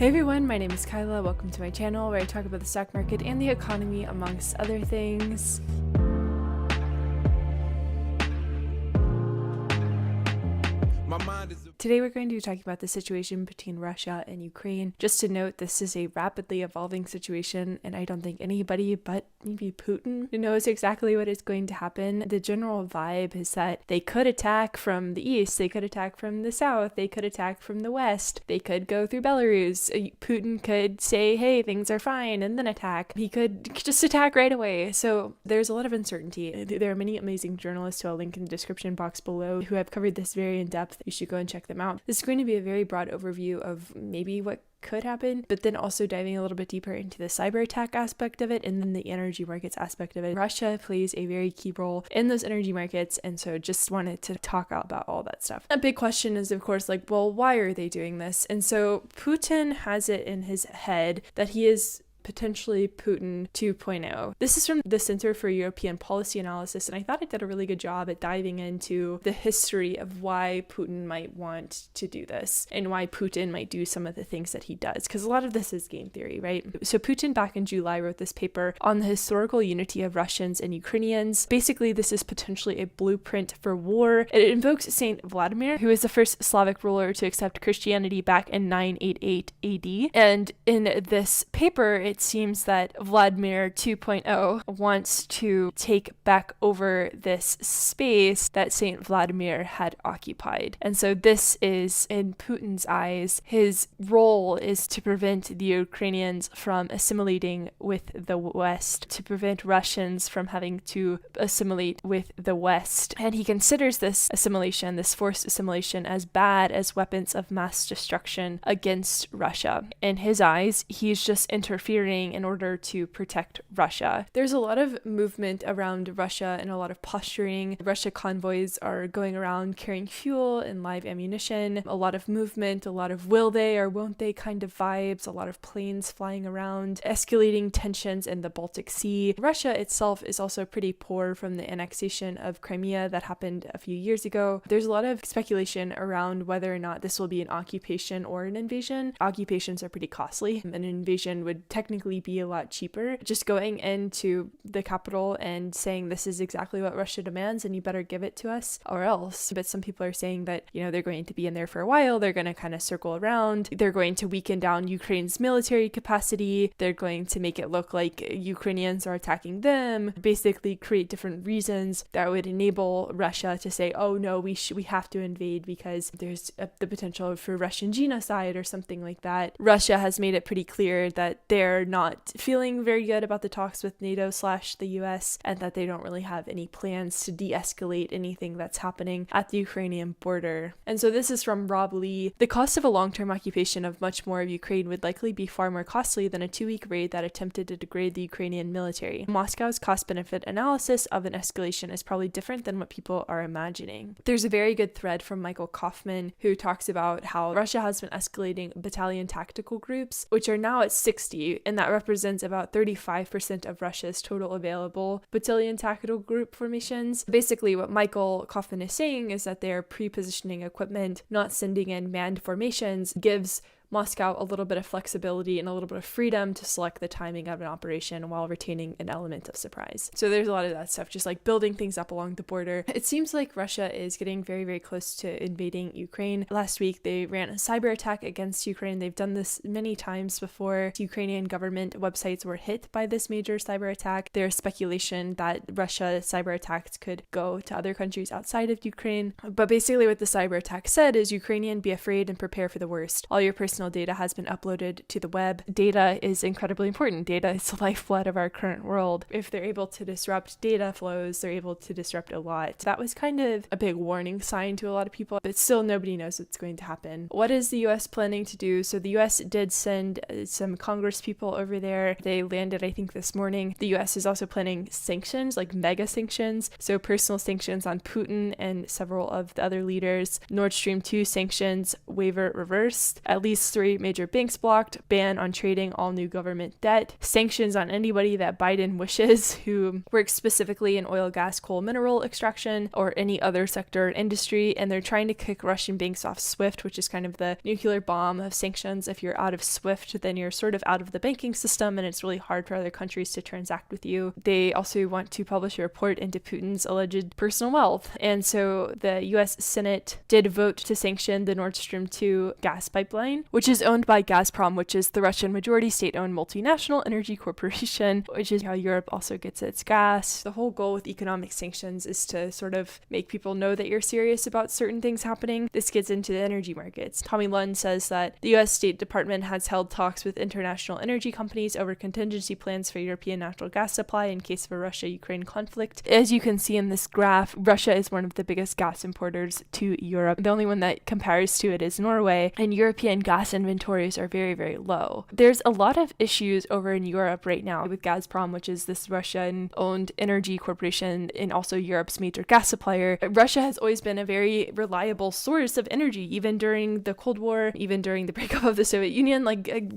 Hey everyone, my name is Kyla. Welcome to my channel where I talk about the stock market and the economy amongst other things. Today we're going to be talking about the situation between Russia and Ukraine. Just to note, this is a rapidly evolving situation, and I don't think anybody but maybe Putin knows exactly what is going to happen. The general vibe is that they could attack from the east, they could attack from the south, they could attack from the west, they could go through Belarus. Putin could say, hey, things are fine, and then attack. He could just attack right away. So there's a lot of uncertainty. There are many amazing journalists who I'll link in the description box below who have covered this very in depth. You should go and check them out. This is going to be a very broad overview of maybe what could happen, but then also diving a little bit deeper into the cyber attack aspect of it and then the energy markets aspect of it. Russia plays a very key role in those energy markets, and so just wanted to talk about all that stuff. A big question is, of course, like, well, why are they doing this? And so Putin has it in his head that he is potentially Putin 2.0. This is from the Center for European Policy Analysis, and I thought it did a really good job at diving into the history of why Putin might want to do this and why Putin might do some of the things that he does, because a lot of this is game theory, right? So Putin back in July wrote this paper on the historical unity of Russians and Ukrainians. Basically, this is potentially a blueprint for war. It invokes Saint Vladimir, who is the first Slavic ruler to accept Christianity back in 988 AD. And in this paper, it seems that Vladimir 2.0 wants to take back over this space that Saint Vladimir had occupied. And so this is, in Putin's eyes, his role is to prevent the Ukrainians from assimilating with the West, to prevent Russians from having to assimilate with the West. And he considers this assimilation, this forced assimilation, as bad as weapons of mass destruction against Russia. In his eyes, he's just interfering in order to protect Russia. There's a lot of movement around Russia and a lot of posturing. Russia convoys are going around carrying fuel and live ammunition. A lot of movement, a lot of will they or won't they kind of vibes, a lot of planes flying around, escalating tensions in the Baltic Sea. Russia itself is also pretty poor from the annexation of Crimea that happened a few years ago. There's a lot of speculation around whether or not this will be an occupation or an invasion. Occupations are pretty costly. An invasion would technically be a lot cheaper. Just going into the capital and saying this is exactly what Russia demands and you better give it to us or else. But some people are saying that, they're going to be in there for a while, they're going to kind of circle around, they're going to weaken down Ukraine's military capacity, they're going to make it look like Ukrainians are attacking them, basically create different reasons that would enable Russia to say, oh no, we have to invade because there's the potential for Russian genocide or something like that. Russia has made it pretty clear that they're not feeling very good about the talks with NATO/the US and that they don't really have any plans to de-escalate anything that's happening at the Ukrainian border. And so this is from Rob Lee. The cost of a long-term occupation of much more of Ukraine would likely be far more costly than a 2-week raid that attempted to degrade the Ukrainian military. Moscow's cost-benefit analysis of an escalation is probably different than what people are imagining. There's a very good thread from Michael Kaufman who talks about how Russia has been escalating battalion tactical groups, which are now at 60, and that represents about 35% of Russia's total available battalion tactical group formations. Basically, what Michael Kaufman is saying is that they're pre-positioning equipment, not sending in manned formations, gives Moscow a little bit of flexibility and a little bit of freedom to select the timing of an operation while retaining an element of surprise. So there's a lot of that stuff, just like building things up along the border. It seems like Russia is getting very, very close to invading Ukraine. Last week, they ran a cyber attack against Ukraine. They've done this many times before. Ukrainian government websites were hit by this major cyber attack. There's speculation that Russia cyber attacks could go to other countries outside of Ukraine. But basically what the cyber attack said is Ukrainian, be afraid and prepare for the worst. All your personal data has been uploaded to the web. Data is incredibly important. Data is the lifeblood of our current world. If they're able to disrupt data flows, they're able to disrupt a lot. That was kind of a big warning sign to a lot of people, but still nobody knows what's going to happen. What is the US planning to do? So the US did send some Congress people over there. They landed, I think, this morning. The US is also planning sanctions, like mega sanctions. So personal sanctions on Putin and several of the other leaders. Nord Stream 2 sanctions waiver reversed. At least That's 3 major banks blocked, ban on trading all new government debt, sanctions on anybody that Biden wishes who works specifically in oil, gas, coal, mineral extraction, or any other sector or industry, and they're trying to kick Russian banks off SWIFT, which is kind of the nuclear bomb of sanctions. If you're out of SWIFT, then you're sort of out of the banking system, and it's really hard for other countries to transact with you. They also want to publish a report into Putin's alleged personal wealth, and so the US Senate did vote to sanction the Nord Stream 2 gas pipeline, which is owned by Gazprom, which is the Russian majority state-owned multinational energy corporation, which is how Europe also gets its gas. The whole goal with economic sanctions is to sort of make people know that you're serious about certain things happening. This gets into the energy markets. Tommy Lund says that the US State Department has held talks with international energy companies over contingency plans for European natural gas supply in case of a Russia-Ukraine conflict. As you can see in this graph, Russia is one of the biggest gas importers to Europe. The only one that compares to it is Norway, and European gas inventories are very, very low. There's a lot of issues over in Europe right now with Gazprom, which is this Russian-owned energy corporation and also Europe's major gas supplier. Russia has always been a very reliable source of energy, even during the Cold War, even during the breakup of the Soviet Union,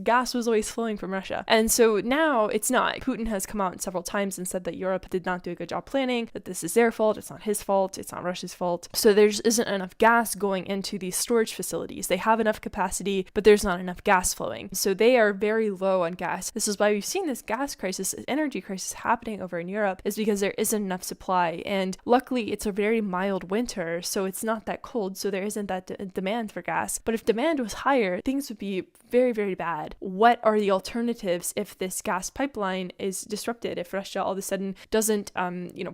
gas was always flowing from Russia. And so now it's not. Putin has come out several times and said that Europe did not do a good job planning, that this is their fault, it's not his fault, it's not Russia's fault. So there just isn't enough gas going into these storage facilities. They have enough capacity, but there's not enough gas flowing. So they are very low on gas. This is why we've seen this gas crisis, energy crisis happening over in Europe, is because there isn't enough supply. And luckily, it's a very mild winter, so it's not that cold, so there isn't that demand for gas. But if demand was higher, things would be very, very bad. What are the alternatives if this gas pipeline is disrupted, if Russia all of a sudden doesn't,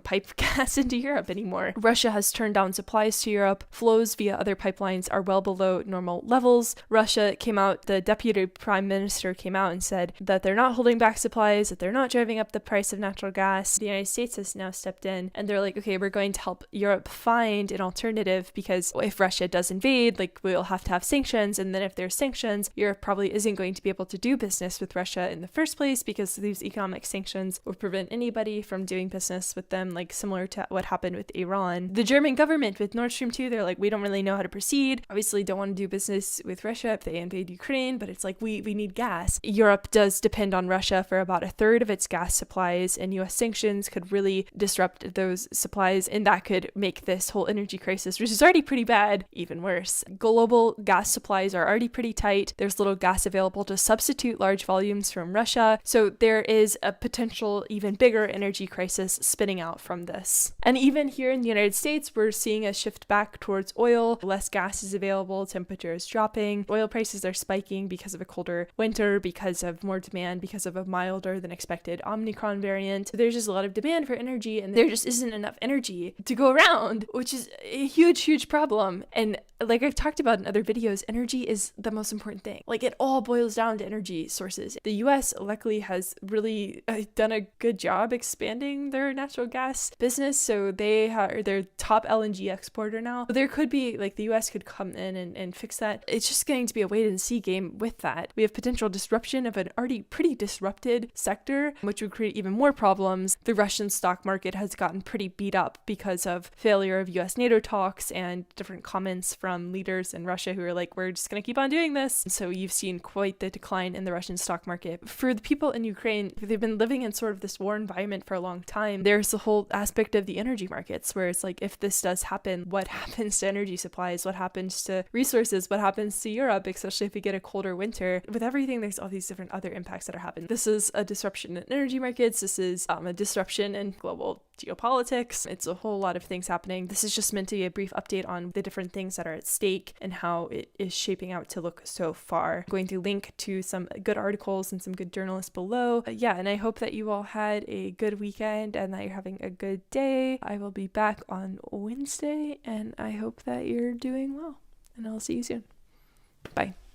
pipe gas into Europe anymore? Russia has turned down supplies to Europe. Flows via other pipelines are well below normal levels. Russia came out, the deputy prime minister came out and said that they're not holding back supplies, that they're not driving up the price of natural gas. The United States has now stepped in and they're like, okay, we're going to help Europe find an alternative, because if Russia does invade, we'll have to have sanctions, and then if there's sanctions, Europe probably isn't going to be able to do business with Russia in the first place, because these economic sanctions would prevent anybody from doing business with them, similar to what happened with Iran. The German government with Nord Stream 2, they're like, we don't really know how to proceed. Obviously don't want to do business with Russia if they invade Ukraine, but it's we need gas. Europe does depend on Russia for about 1/3 of its gas supplies, and US sanctions could really disrupt those supplies, and that could make this whole energy crisis, which is already pretty bad, even worse. Global gas supplies are already pretty tight. There's little gas available to substitute large volumes from Russia, so there is a potential even bigger energy crisis spinning out from this. And even here in the United States, we're seeing a shift back towards oil. Less gas is available, temperature is dropping, oil prices are spiking because of a colder winter, because of more demand, because of a milder than expected Omicron variant. There's just a lot of demand for energy, and there just isn't enough energy to go around, which is a huge, huge problem. And like I've talked about in other videos, energy is the most important thing. It all boils down to energy sources. The US luckily has really done a good job expanding their natural gas business, so they are their top LNG exporter now. There could be, the US could come in and fix that. It's just going to be a wait and see game with that. We have potential disruption of an already pretty disrupted sector, which would create even more problems. The Russian stock market has gotten pretty beat up because of failure of US NATO talks and different comments from leaders in Russia who are like, we're just going to keep on doing this. So you've seen quite the decline in the Russian stock market. For the people in Ukraine, they've been living in sort of this war environment for a long time. There's the whole aspect of the energy markets where it's if this does happen, what happens to energy supplies? What happens to resources? What happens to Europe, especially if we get a colder winter? With everything, there's all these different other impacts that are happening. This is a disruption in energy markets. This is a disruption in global geopolitics. It's a whole lot of things happening. This is just meant to be a brief update on the different things that are at stake and how it is shaping out to look so far. I'm going to link to some good articles and some good journalists below. And I hope that you all had a good weekend and that you're having a good day. I will be back on Wednesday, and I hope that you're doing well, and I'll see you soon. Bye.